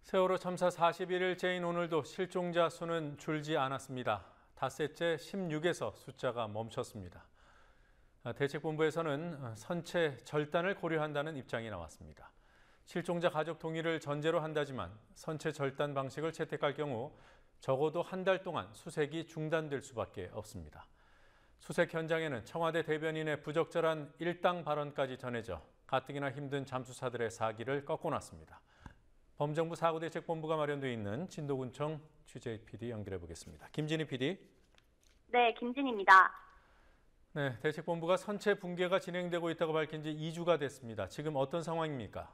세월호 참사 41일째인 오늘도 실종자 수는 줄지 않았습니다. 닷새째 16에서 숫자가 멈췄습니다. 대책본부에서는 선체 절단을 고려한다는 입장이 나왔습니다. 실종자 가족 동의를 전제로 한다지만 선체 절단 방식을 채택할 경우 적어도 한 달 동안 수색이 중단될 수밖에 없습니다. 수색 현장에는 청와대 대변인의 부적절한 일당 발언까지 전해져 가뜩이나 힘든 잠수사들의 사기를 꺾어놨습니다. 범정부 사고대책본부가 마련되어 있는 진도군청 취재 PD 연결해 보겠습니다. 김진희 PD. 네, 김진희입니다. 네, 대책본부가 선체 붕괴가 진행되고 있다고 밝힌 지 2주가 됐습니다. 지금 어떤 상황입니까?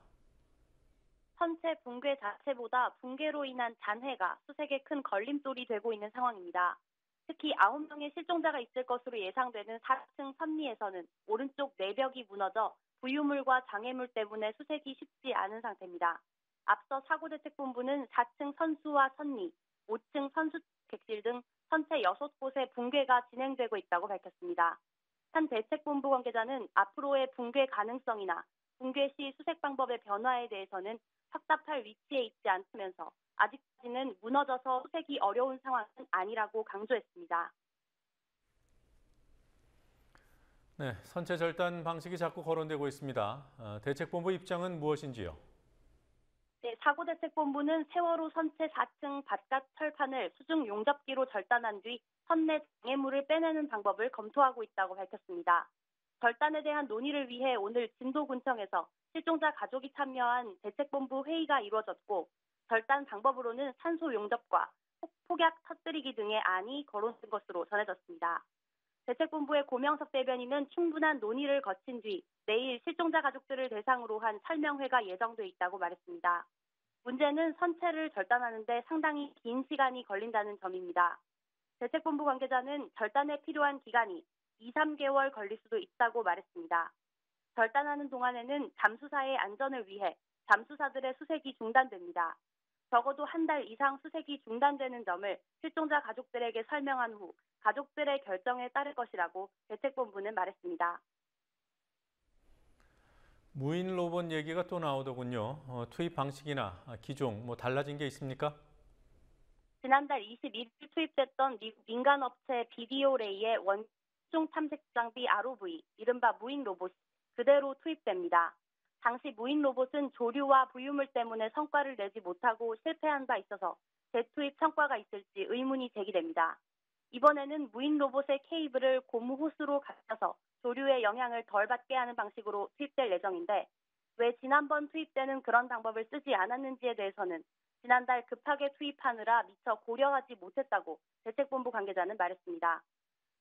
선체 붕괴 자체보다 붕괴로 인한 잔해가 수색에 큰 걸림돌이 되고 있는 상황입니다. 특히 9명의 실종자가 있을 것으로 예상되는 4층 선리에서는 오른쪽 내벽이 무너져 부유물과 장애물 때문에 수색이 쉽지 않은 상태입니다. 앞서 사고대책본부는 4층 선수와 선리, 5층 선수객실 등 선체 6곳의 붕괴가 진행되고 있다고 밝혔습니다. 한 대책본부 관계자는 앞으로의 붕괴 가능성이나 붕괴 시 수색 방법의 변화에 대해서는 확답할 위치에 있지 않다면서 아직까지는 무너져서 수색이 어려운 상황은 아니라고 강조했습니다. 네, 선체 절단 방식이 자꾸 거론되고 있습니다. 대책본부 입장은 무엇인지요? 네, 사고대책본부는 세월호 선체 4층 바깥 철판을 수중 용접기로 절단한 뒤 선내 장애물을 빼내는 방법을 검토하고 있다고 밝혔습니다. 절단에 대한 논의를 위해 오늘 진도군청에서 실종자 가족이 참여한 대책본부 회의가 이루어졌고 절단 방법으로는 산소 용접과 폭약 터뜨리기 등의 안이 거론된 것으로 전해졌습니다. 대책본부의 고명석 대변인은 충분한 논의를 거친 뒤 내일 실종자 가족들을 대상으로 한 설명회가 예정돼 있다고 말했습니다. 문제는 선체를 절단하는 데 상당히 긴 시간이 걸린다는 점입니다. 대책본부 관계자는 절단에 필요한 기간이 2, 3개월 걸릴 수도 있다고 말했습니다. 절단하는 동안에는 잠수사의 안전을 위해 잠수사들의 수색이 중단됩니다. 적어도 한 달 이상 수색이 중단되는 점을 실종자 가족들에게 설명한 후 가족들의 결정에 따를 것이라고 대책본부는 말했습니다. 무인 로봇 얘기가 또 나오더군요. 투입 방식이나 기종 달라진 게 있습니까? 지난달 21일 투입됐던 미국 민간업체 비디오레이의 원중 탐색 장비 ROV, 이른바 무인 로봇이 그대로 투입됩니다. 당시 무인 로봇은 조류와 부유물 때문에 성과를 내지 못하고 실패한 바 있어서 재투입 성과가 있을지 의문이 제기됩니다. 이번에는 무인 로봇의 케이블을 고무 호스로 감싸서 조류의 영향을 덜 받게 하는 방식으로 투입될 예정인데 왜 지난번 투입 때는 그런 방법을 쓰지 않았는지에 대해서는 지난달 급하게 투입하느라 미처 고려하지 못했다고 대책본부 관계자는 말했습니다.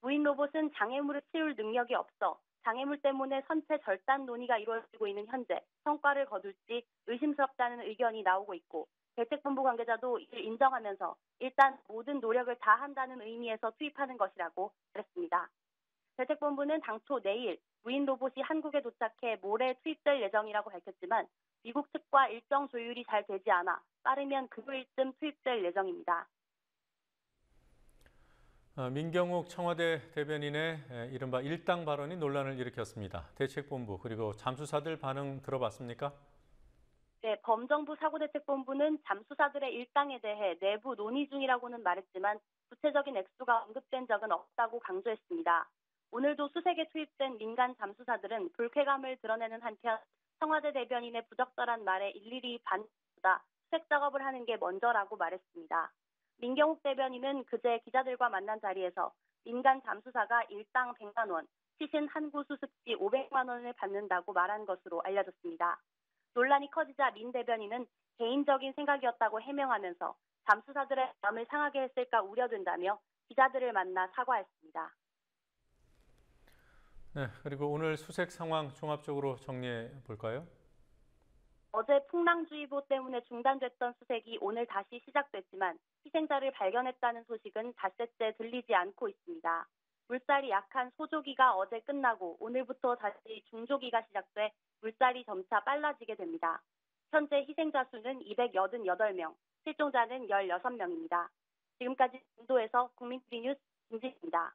무인 로봇은 장애물을 치울 능력이 없어 장애물 때문에 선체 절단 논의가 이루어지고 있는 현재 성과를 거둘지 의심스럽다는 의견이 나오고 있고 대책본부 관계자도 이를 인정하면서 일단 모든 노력을 다한다는 의미에서 투입하는 것이라고 말했습니다. 대책본부는 당초 내일 무인 로봇이 한국에 도착해 모레 투입될 예정이라고 밝혔지만 미국 측과 일정 조율이 잘 되지 않아 빠르면 금요일쯤 투입될 예정입니다. 민경욱 청와대 대변인의 이른바 일당 발언이 논란을 일으켰습니다. 대책본부 그리고 잠수사들 반응 들어봤습니까? 네, 범정부 사고대책본부는 잠수사들의 일당에 대해 내부 논의 중이라고는 말했지만 구체적인 액수가 언급된 적은 없다고 강조했습니다. 오늘도 수색에 투입된 민간 잠수사들은 불쾌감을 드러내는 한편 청와대 대변인의 부적절한 말에 일일이 반박보다 수색 작업을 하는 게 먼저라고 말했습니다. 민경욱 대변인은 그제 기자들과 만난 자리에서 민간 잠수사가 일당 100만 원, 시신 한 구 수습지 500만 원을 받는다고 말한 것으로 알려졌습니다. 논란이 커지자 민 대변인은 개인적인 생각이었다고 해명하면서 잠수사들의 마음을 상하게 했을까 우려된다며 기자들을 만나 사과했습니다. 네, 그리고 오늘 수색 상황 종합적으로 정리해 볼까요? 어제 풍랑주의보 때문에 중단됐던 수색이 오늘 다시 시작됐지만 희생자를 발견했다는 소식은 닷새째 들리지 않고 있습니다. 물살이 약한 소조기가 어제 끝나고 오늘부터 다시 중조기가 시작돼 물살이 점차 빨라지게 됩니다. 현재 희생자 수는 288명, 실종자는 16명입니다. 지금까지 인도에서 국민TV 뉴스 김진입니다.